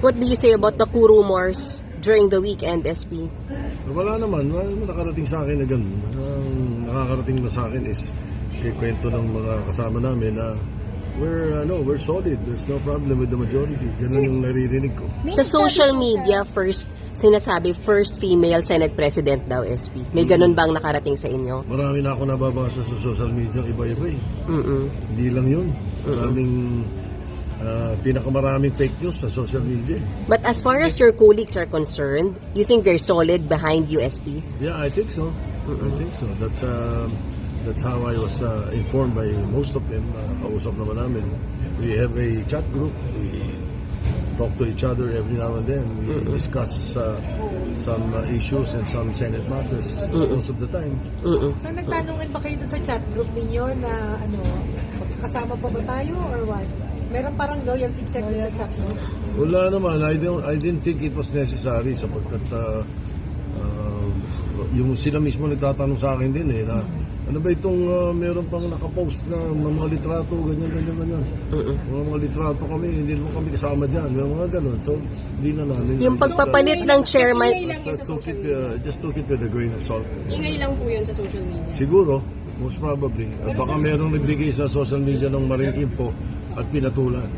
What do you say about the coup rumors during the weekend, SP? Wala naman nakarating sa akin na ganun. Ang nakakarating na sa akin is kay kwento ng mga kasama namin na we're solid. There's no problem with the majority. Ganun yung naririnig ko. Sa social media, sinasabi first female Senate President daw, SP. May ganun bang nakarating sa inyo? Marami na ako nababasa sa social media, iba-iba eh. Hindi lang yun. Pinakamaraming fake news sa social media. But as far as your colleagues are concerned, you think they're solid behind USP? Yeah, I think so. I think so. That's how I was informed by most of them. Kausap naman namin. We have a chat group. We talk to each other every now and then. We discuss some issues and some Senate matters most of the time. So nagtanungan ba kayo doon sa chat group ninyo na magkakasama pa ba tayo or what? Meron parang loyalty check sa chat group? Wala naman. I didn't think it was necessary sapagkat yung sila mismo nagtatanong sa akin din na ano ba itong meron pang nakapost na mga litrato, ganyan. Mga litrato kami, hindi naman kami kasama dyan. May mga ganun. So, hindi na namin. Yung pagpapalit ng chairman... Just took it with a grain of salt. Ingay lang po yun sa social media. Siguro, most probably. Baka merong nagbigay sa social media ng maring info at pinatulan.